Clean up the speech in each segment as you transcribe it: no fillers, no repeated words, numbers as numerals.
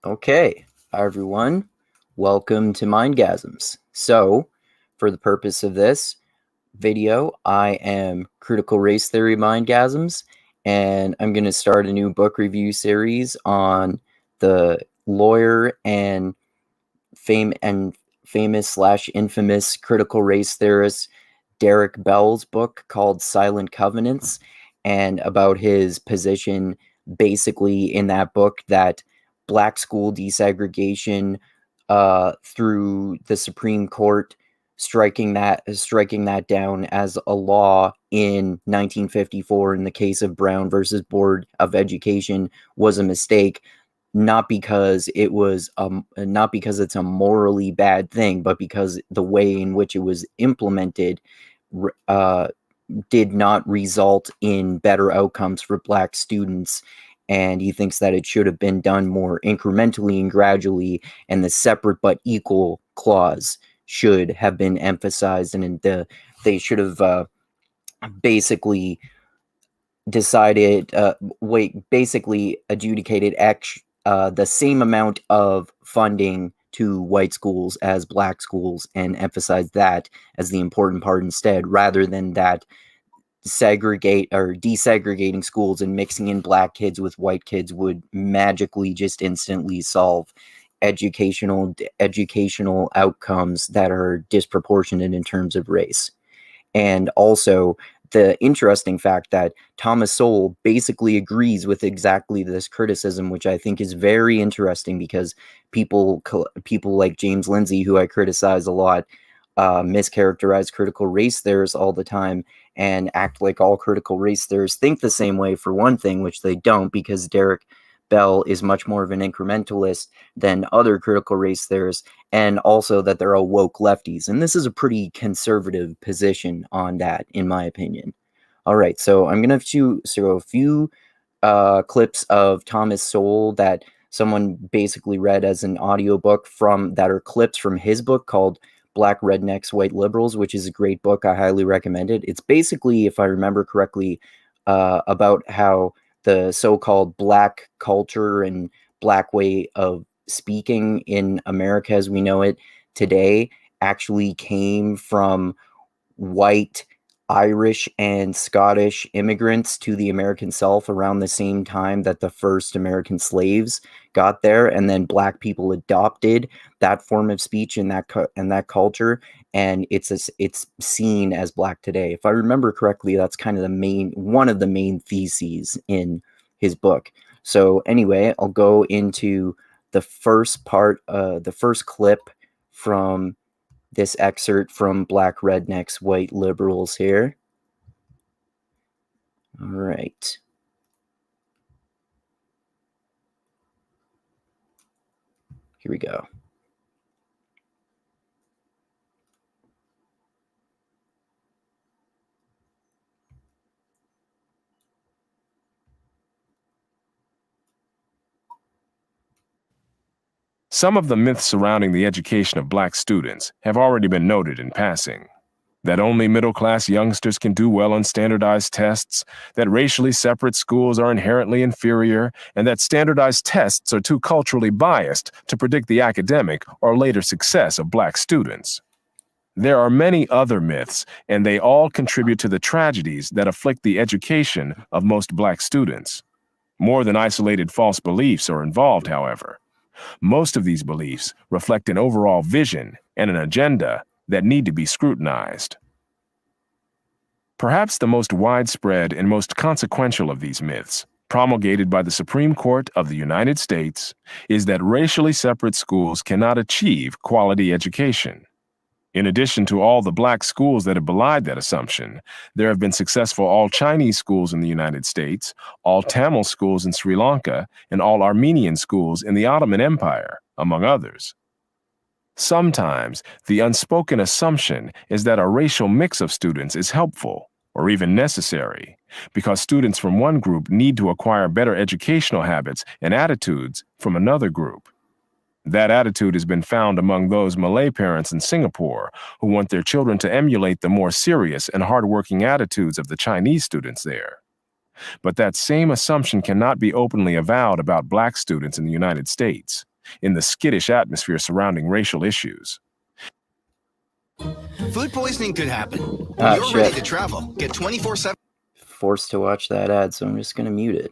Okay, hi everyone. Welcome to Mindgasms. So, for the purpose of this video, I am Critical Race Theory Mindgasms, and I'm going to start a new book review series on the lawyer and famous/infamous critical race theorist Derrick Bell's book called Silent Covenants, and about his position basically in that book that black school desegregation through the Supreme Court striking that down as a law in 1954 in the case of Brown versus Board of Education was a mistake, not because it's a morally bad thing, but because the way in which it was implemented uh, did not result in better outcomes for black students. And he thinks that it should have been done more incrementally and gradually, and the separate but equal clause should have been emphasized, and they should have basically decided basically adjudicated the same amount of funding to white schools as black schools, and emphasized that as the important part instead, rather than that desegregating schools and mixing in black kids with white kids would magically just instantly solve educational outcomes that are disproportionate in terms of race. And also the interesting fact that Thomas Sowell basically agrees with exactly this criticism, which I think is very interesting, because people like James Lindsay, who I criticize a lot, mischaracterize critical race theorists all the time and act like all critical race theorists think the same way, for one thing, which they don't, because Derrick Bell is much more of an incrementalist than other critical race theorists, and also that they're all woke lefties. And this is a pretty conservative position on that, in my opinion. All right, so I'm going to show a few clips of Thomas Sowell that someone basically read as an audiobook that are clips from his book called Black Rednecks, White Liberals, which is a great book. I highly recommend it. It's basically, if I remember correctly, about how the so-called black culture and black way of speaking in America as we know it today actually came from white Irish and Scottish immigrants to the American South around the same time that the first American slaves got there, and then black people adopted that form of speech and that culture, and it's seen as black today. If I remember correctly, that's kind of one of the main theses in his book. So anyway, I'll go into the first clip from this excerpt from Black Rednecks, White Liberals here. All right. Here we go. Some of the myths surrounding the education of black students have already been noted in passing. That only middle-class youngsters can do well on standardized tests, that racially separate schools are inherently inferior, and that standardized tests are too culturally biased to predict the academic or later success of black students. There are many other myths, and they all contribute to the tragedies that afflict the education of most black students. More than isolated false beliefs are involved, however. Most of these beliefs reflect an overall vision and an agenda that need to be scrutinized. Perhaps the most widespread and most consequential of these myths, promulgated by the Supreme Court of the United States, is that racially separate schools cannot achieve quality education. In addition to all the black schools that have belied that assumption, there have been successful all-Chinese schools in the United States, all-Tamil schools in Sri Lanka, and all-Armenian schools in the Ottoman Empire, among others. Sometimes, the unspoken assumption is that a racial mix of students is helpful, or even necessary, because students from one group need to acquire better educational habits and attitudes from another group. That attitude has been found among those Malay parents in Singapore who want their children to emulate the more serious and hardworking attitudes of the Chinese students there. But that same assumption cannot be openly avowed about black students in the United States, in the skittish atmosphere surrounding racial issues. Food poisoning could happen. Ah, You're shit. ready to travel. Get 24/7. Forced to watch that ad, so I'm just going to mute it.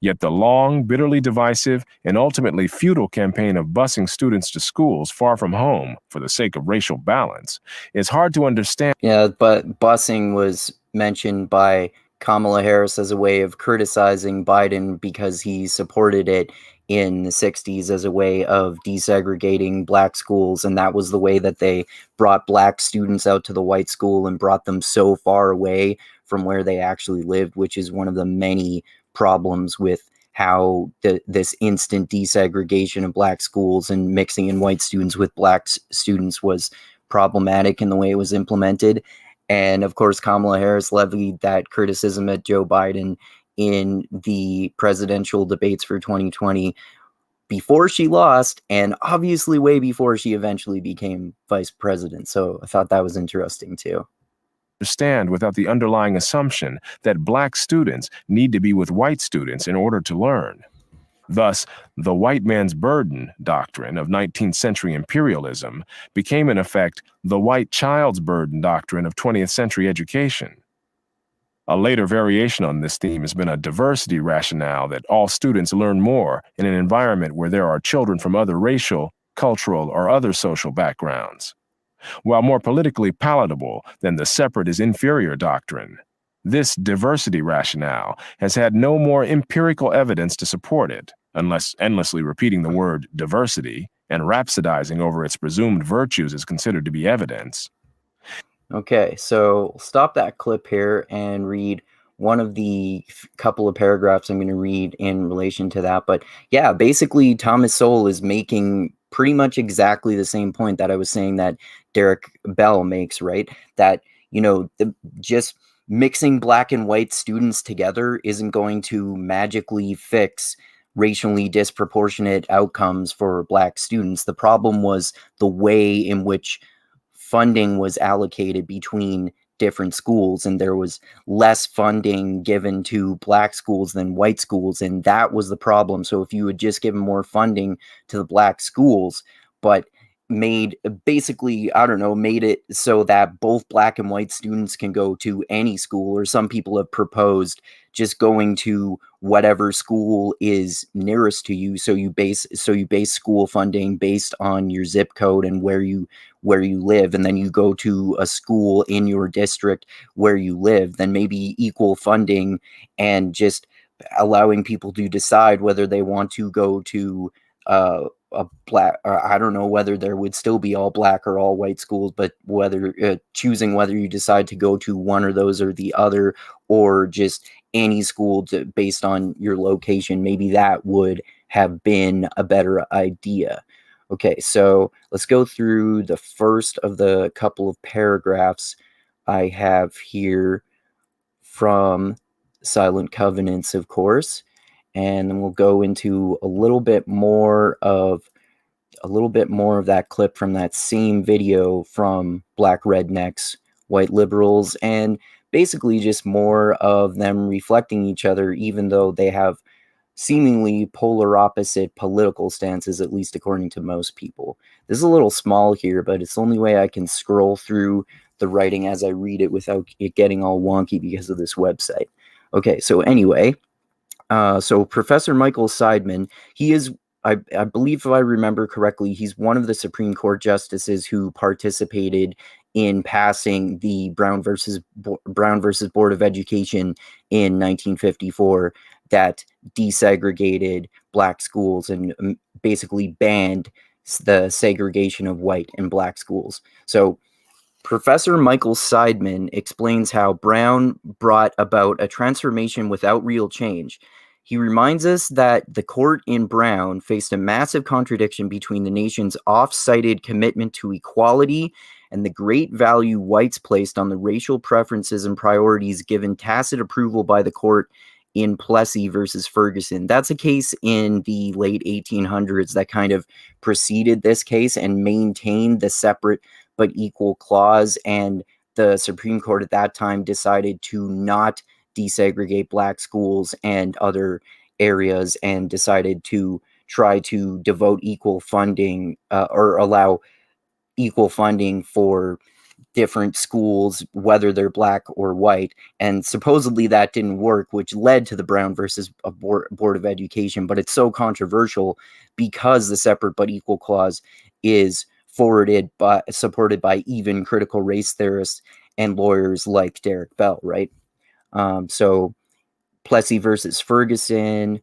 Yet the long, bitterly divisive, and ultimately futile campaign of busing students to schools far from home for the sake of racial balance is hard to understand. Yeah, but busing was mentioned by Kamala Harris as a way of criticizing Biden because he supported it in the 60s as a way of desegregating black schools, and that was the way that they brought black students out to the white school and brought them so far away from where they actually lived, which is one of the many problems with how this instant desegregation of black schools and mixing in white students with black students was problematic in the way it was implemented. And of course, Kamala Harris levied that criticism at Joe Biden in the presidential debates for 2020 before she lost, and obviously way before she eventually became vice president. So I thought that was interesting too. Understand without the underlying assumption that black students need to be with white students in order to learn. Thus, the white man's burden doctrine of 19th century imperialism became, in effect, the white child's burden doctrine of 20th century education. A later variation on this theme has been a diversity rationale that all students learn more in an environment where there are children from other racial, cultural, or other social backgrounds. While more politically palatable than the separate is inferior doctrine, this diversity rationale has had no more empirical evidence to support it, unless endlessly repeating the word diversity and rhapsodizing over its presumed virtues is considered to be evidence. Okay, so stop that clip here and read one of the couple of paragraphs I'm going to read in relation to that. But yeah, basically Thomas Sowell is making pretty much exactly the same point that I was saying that Derrick Bell makes, right? That, you know, just mixing black and white students together isn't going to magically fix racially disproportionate outcomes for black students. The problem was the way in which funding was allocated between different schools, and there was less funding given to black schools than white schools, and that was the problem. So if you had just given more funding to the black schools, but made basically, I don't know, made it so that both black and white students can go to any school, or some people have proposed just going to whatever school is nearest to you. So you base school funding based on your zip code and where you live, and then you go to a school in your district where you live. Then maybe equal funding and just allowing people to decide whether they want to go to a black, or I don't know whether there would still be all black or all white schools, but whether choosing whether you decide to go to one or those or the other, or just any school based on your location, maybe that would have been a better idea. Okay, so let's go through the first of the couple of paragraphs I have here from Silent Covenants, of course, and then we'll go into a little bit more of that clip from that same video from Black Rednecks, White Liberals, and basically just more of them reflecting each other, even though they have seemingly polar opposite political stances, at least according to most people. This is a little small here, but it's the only way I can scroll through the writing as I read it without it getting all wonky because of this website. Okay, so anyway, so Professor Michael Seidman, he is, I believe if I remember correctly, he's one of the Supreme Court justices who participated in passing the Brown versus Board of Education in 1954 that desegregated black schools and basically banned the segregation of white and black schools. So Professor Michael Seidman explains how Brown brought about a transformation without real change. He reminds us that the court in Brown faced a massive contradiction between the nation's oft-cited commitment to equality and the great value whites placed on the racial preferences and priorities given tacit approval by the court in Plessy versus Ferguson. That's a case in the late 1800s that kind of preceded this case and maintained the separate but equal clause, and the Supreme Court at that time decided to not desegregate black schools and other areas and decided to try to devote equal funding or allow equal funding for different schools, whether they're black or white. And supposedly that didn't work, which led to the Brown versus Board of Education. But it's so controversial because the separate but equal clause is supported by even critical race theorists and lawyers like Derrick Bell, right? So Plessy versus Ferguson.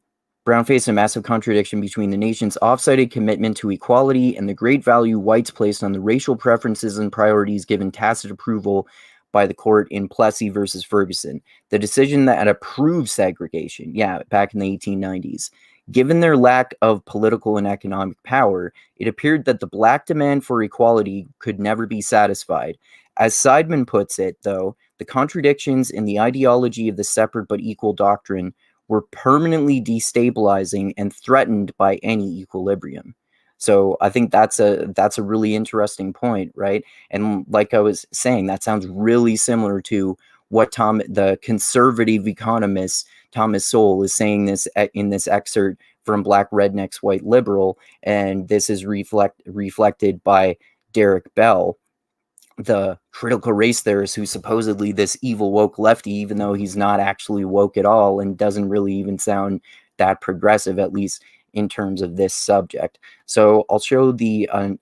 Brown faced a massive contradiction between the nation's oft-cited commitment to equality and the great value whites placed on the racial preferences and priorities given tacit approval by the court in Plessy versus Ferguson. The decision that approved segregation, back in the 1890s. Given their lack of political and economic power, it appeared that the black demand for equality could never be satisfied. As Seidman puts it, though, the contradictions in the ideology of the separate but equal doctrine were permanently destabilizing and threatened by any equilibrium. So I think that's a really interesting point, right? And like I was saying, that sounds really similar to what the conservative economist Thomas Sowell is saying in this excerpt from Black Rednecks, White Liberal, and this is reflected by Derrick Bell, the critical race theorist, who's supposedly this evil woke lefty, even though he's not actually woke at all and doesn't really even sound that progressive, at least in terms of this subject. So I'll show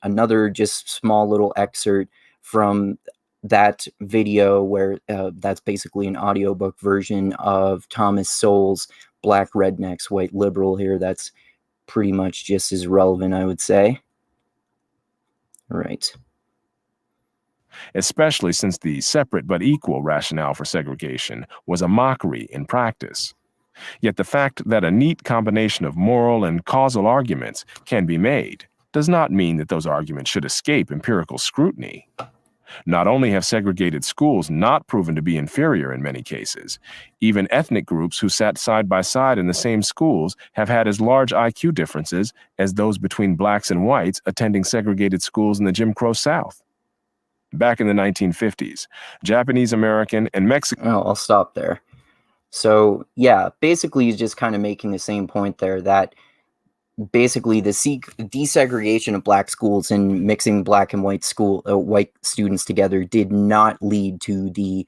another just small little excerpt from that video where that's basically an audiobook version of Thomas Sowell's Black Rednecks, White Liberal here. That's pretty much just as relevant, I would say. All right. Especially since the separate but equal rationale for segregation was a mockery in practice. Yet the fact that a neat combination of moral and causal arguments can be made does not mean that those arguments should escape empirical scrutiny. Not only have segregated schools not proven to be inferior in many cases, even ethnic groups who sat side by side in the same schools have had as large IQ differences as those between blacks and whites attending segregated schools in the Jim Crow South. Back in the 1950s, Japanese American and Mexican... Oh, I'll stop there. So, basically he's just kind of making the same point there, that basically the desegregation of black schools and mixing black and white students together did not lead to the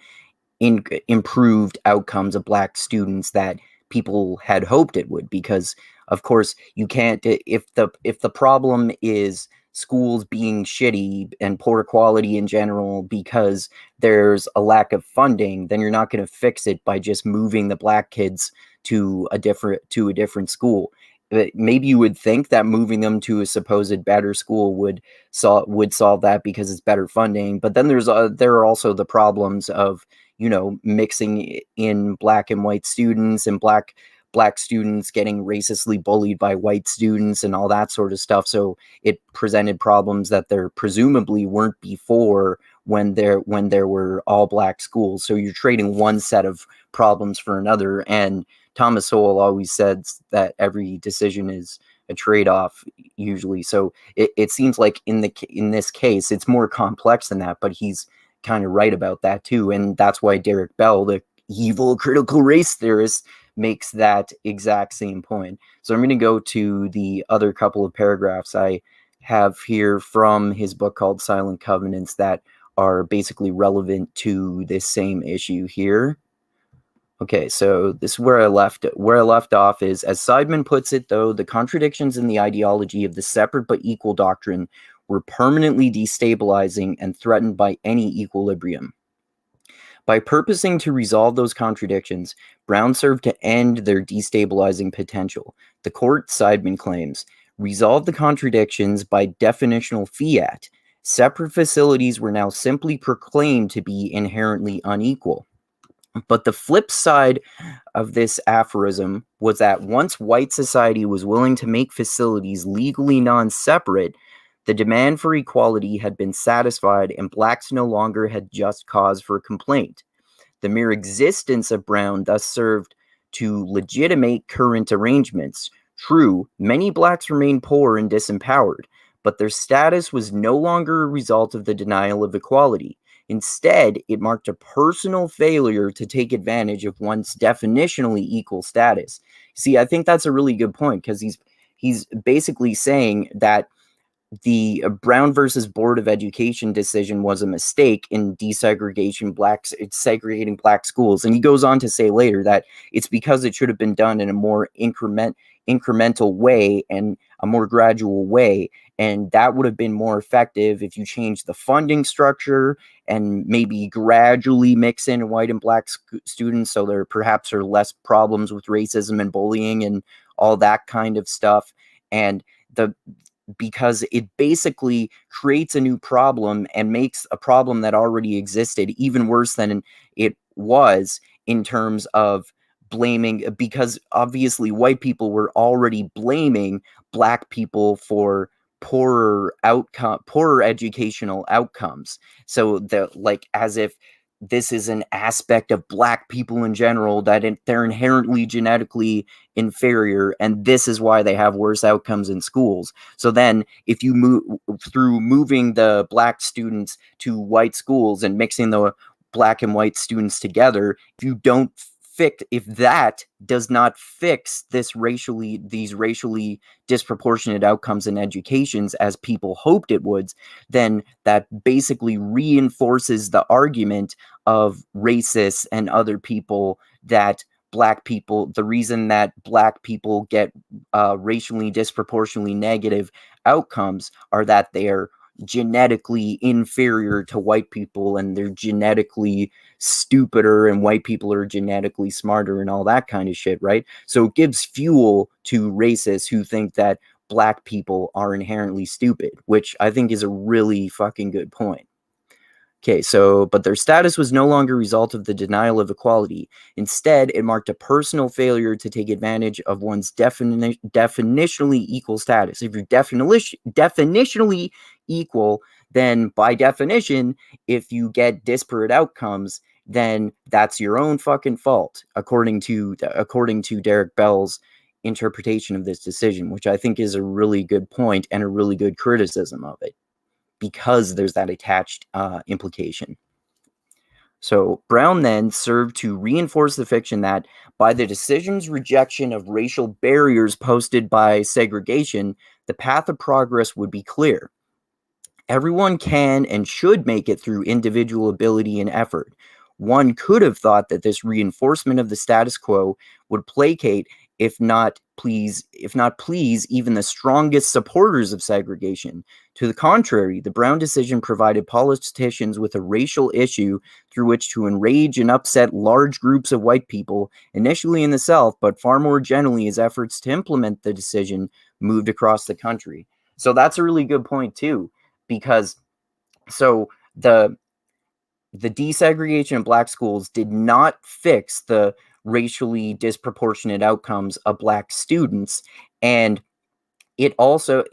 improved outcomes of black students that people had hoped it would, because of course you can't, if the problem is schools being shitty and poor quality in general because there's a lack of funding, then you're not going to fix it by just moving the black kids to a different school. Maybe you would think that moving them to a supposed better school would solve that because it's better funding, but then there are also the problems of mixing in black and white students, and black students getting racistly bullied by white students and all that sort of stuff. So it presented problems that there presumably weren't before when there were all black schools. So you're trading one set of problems for another. And Thomas Sowell always says that every decision is a trade-off usually. So it seems like in this case, it's more complex than that, but he's kind of right about that too. And that's why Derrick Bell, the evil critical race theorist, makes that exact same point. So I'm going to go to the other couple of paragraphs I have here from his book called Silent Covenants that are basically relevant to this same issue here. Okay, so this is where I left off is, as Seidman puts it, though, the contradictions in the ideology of the separate but equal doctrine were permanently destabilizing and threatened by any equilibrium. By purposing to resolve those contradictions, Brown served to end their destabilizing potential. The court, Seidman claims, resolved the contradictions by definitional fiat. Separate facilities were now simply proclaimed to be inherently unequal. But the flip side of this aphorism was that once white society was willing to make facilities legally non-separate, the demand for equality had been satisfied and blacks no longer had just cause for complaint. The mere existence of Brown thus served to legitimate current arrangements. True, many blacks remained poor and disempowered, but their status was no longer a result of the denial of equality. Instead, it marked a personal failure to take advantage of one's definitionally equal status. See, I think that's a really good point, because he's basically saying that the Brown versus Board of Education decision was a mistake in segregating black schools. And he goes on to say later that it's because it should have been done in a more incremental way and a more gradual way. And that would have been more effective if you changed the funding structure and maybe gradually mix in white and black students, so there perhaps are less problems with racism and bullying and all that kind of stuff. And because it basically creates a new problem and makes a problem that already existed even worse than it was, in terms of blaming, because obviously white people were already blaming black people for poorer educational outcomes. So as if this is an aspect of black people in general, that they're inherently genetically inferior, and this is why they have worse outcomes in schools. So then if you moving the black students to white schools and mixing the black and white students together, if that does not fix these racially disproportionate outcomes in educations as people hoped it would, then that basically reinforces the argument of racists and other people that the reason that black people get racially disproportionately negative outcomes are that they are genetically inferior to white people, and they're genetically stupider, and white people are genetically smarter, and all that kind of shit, right? So it gives fuel to racists who think that black people are inherently stupid, which I think is a really fucking good point. Okay, but their status was no longer a result of the denial of equality. Instead, it marked a personal failure to take advantage of one's definitionally equal status. If you're definitionally equal, then by definition, if you get disparate outcomes, then that's your own fucking fault, according to Derrick Bell's interpretation of this decision, which I think is a really good point and a really good criticism of it, because there's that attached implication. So Brown then served to reinforce the fiction that by the decision's rejection of racial barriers posted by segregation, the path of progress would be clear. Everyone can and should make it through individual ability and effort. One could have thought that this reinforcement of the status quo would placate, if not please even the strongest supporters of segregation. To the contrary, the Brown decision provided politicians with a racial issue through which to enrage and upset large groups of white people, initially in the South, but far more generally as efforts to implement the decision moved across the country. So that's a really good point too, because the desegregation of black schools did not fix the racially disproportionate outcomes of black students, and it also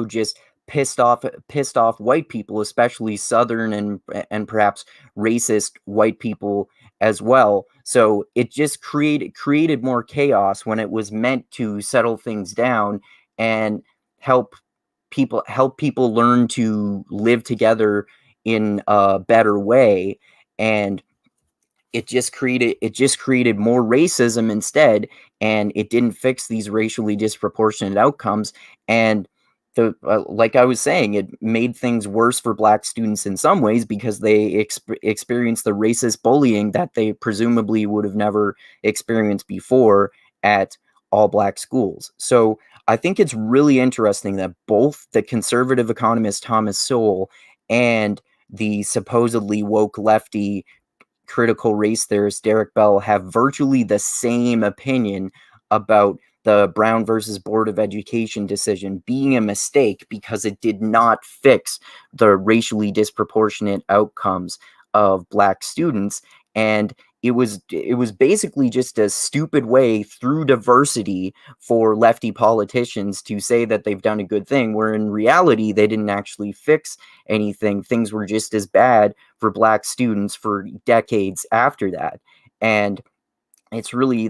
just pissed off white people, especially Southern and perhaps racist white people as well. So it just created more chaos when it was meant to settle things down and help people learn to live together in a better way. And it just created more racism instead, and it didn't fix these racially disproportionate outcomes. And like I was saying, it made things worse for black students in some ways, because they experienced the racist bullying that they presumably would have never experienced before at all black schools. So I think it's really interesting that both the conservative economist Thomas Sowell and the supposedly woke lefty critical race theorist Derrick Bell have virtually the same opinion about the Brown versus Board of Education decision being a mistake, because it did not fix the racially disproportionate outcomes of black students. And it was basically just a stupid way through diversity for lefty politicians to say that they've done a good thing, where in reality they didn't actually fix anything. Things were just as bad for black students for decades after that. And that's a really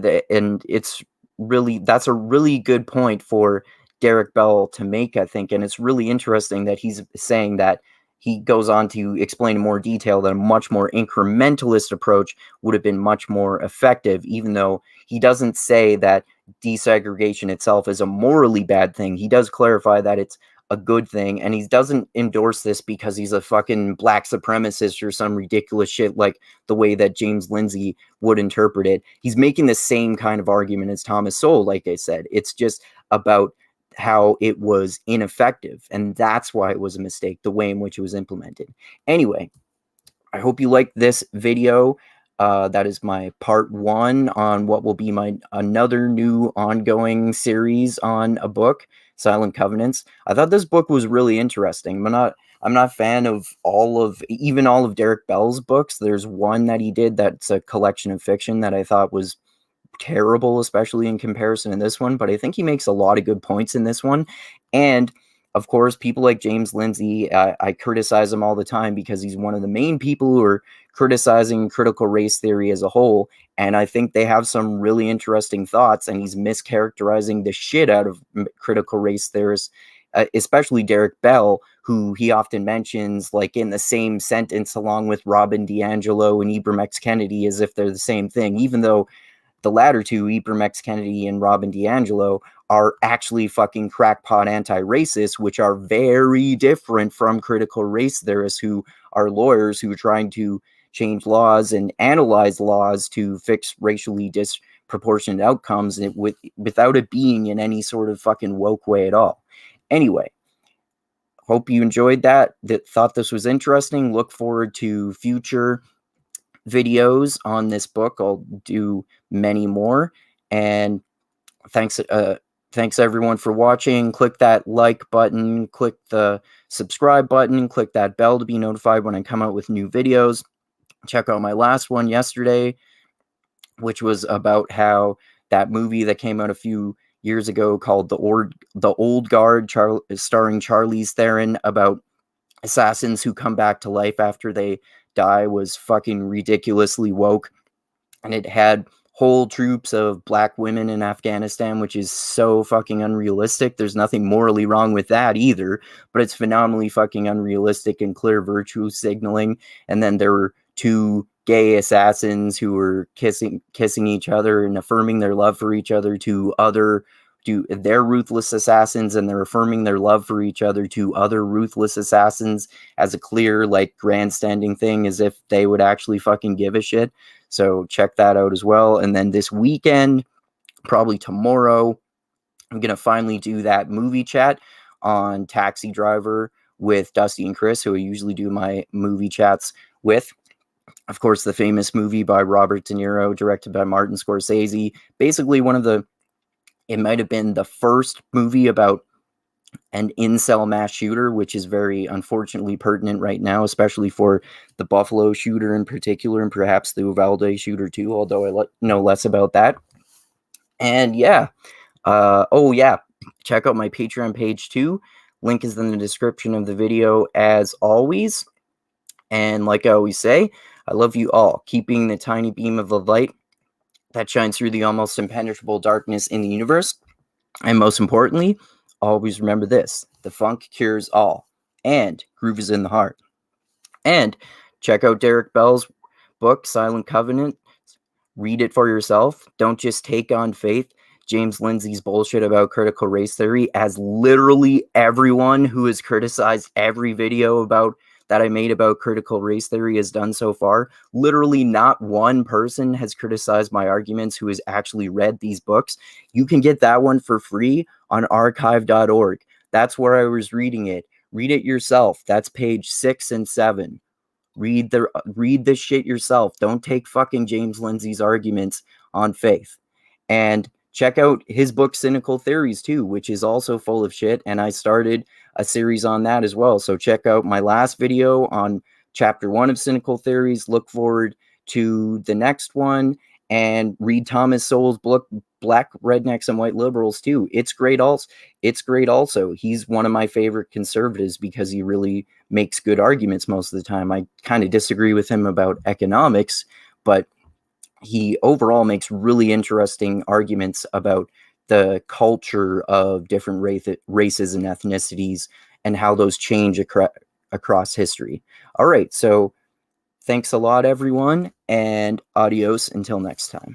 good point for Derrick Bell to make, I think. And it's really interesting that he's saying that he goes on to explain in more detail that a much more incrementalist approach would have been much more effective, even though he doesn't say that desegregation itself is a morally bad thing. He does clarify that it's a good thing, and he doesn't endorse this because he's a fucking black supremacist or some ridiculous shit like the way that James Lindsay would interpret it. He's making the same kind of argument as Thomas Sowell, like I said. It's just about how it was ineffective, and that's why it was a mistake, the way in which it was implemented. Anyway, I hope you liked this video. That is my part 1 on what will be my another new ongoing series on a book, Silent Covenants. I thought this book was really interesting. I'm not a fan of even all of Derrick Bell's books. There's one that he did that's a collection of fiction that I thought was terrible, especially in comparison to this one, but I think he makes a lot of good points in this one. And of course, people like James Lindsay, I criticize him all the time because he's one of the main people who are criticizing critical race theory as a whole, and I think they have some really interesting thoughts, and he's mischaracterizing the shit out of critical race theorists, especially Derrick Bell, who he often mentions like in the same sentence along with Robin DiAngelo and Ibram X. Kendi as if they're the same thing, even though the latter two, Ibram X. Kendi and Robin DiAngelo, are actually fucking crackpot anti-racists, which are very different from critical race theorists who are lawyers who are trying to change laws and analyze laws to fix racially disproportionate outcomes without it being in any sort of fucking woke way at all. Anyway, hope you enjoyed that thought this was interesting. Look forward to future videos on this book. I'll do many more, and thanks everyone for watching. Click that like button, click the subscribe button, click that bell to be notified when I come out with new videos. Check out my last one yesterday, which was about how that movie that came out a few years ago called The Old Guard, starring Charlize Theron, about assassins who come back to life after they die, was fucking ridiculously woke, and it had whole troops of black women in Afghanistan, which is so fucking unrealistic. There's nothing morally wrong with that either, but it's phenomenally fucking unrealistic and clear virtue signaling. And then there were 2 gay assassins who were kissing each other and affirming their love for each other to their ruthless assassins, and they're affirming their love for each other to other ruthless assassins as a clear, like, grandstanding thing, as if they would actually fucking give a shit. So check that out as well. And then this weekend, probably tomorrow, I'm going to finally do that movie chat on Taxi Driver with Dusty and Chris, who I usually do my movie chats with. Of course, the famous movie by Robert De Niro, directed by Martin Scorsese. Basically it might have been the first movie about an incel mass shooter, which is very unfortunately pertinent right now, especially for the Buffalo shooter in particular, and perhaps the Uvalde shooter too, although I know less about that. And yeah, oh yeah, check out my Patreon page too. Link is in the description of the video as always. And like I always say, I love you all. Keep being the tiny beam of the light that shines through the almost impenetrable darkness in the universe. And most importantly, always remember this: the funk cures all, and groove is in the heart. And check out Derrick Bell's book, Silent Covenant. Read it for yourself. Don't just take on faith James Lindsay's bullshit about critical race theory, as literally everyone who has criticized every video about that I made about critical race theory has done so far. Literally not one person has criticized my arguments who has actually read these books. You can get that one for free on archive.org. That's where I was reading it. Read it yourself. That's page 6 and 7. Read the shit yourself. Don't take fucking James Lindsay's arguments on faith. And check out his book, Cynical Theories, too, which is also full of shit. And I started a series on that as well. So check out my last video on chapter 1 of Cynical Theories. Look forward to the next one. And read Thomas Sowell's book, Black Rednecks and White Liberals, too. It's great also. He's one of my favorite conservatives because he really makes good arguments most of the time. I kind of disagree with him about economics, but he overall makes really interesting arguments about the culture of different races and ethnicities and how those change across history. All right, so thanks a lot, everyone, and adios until next time.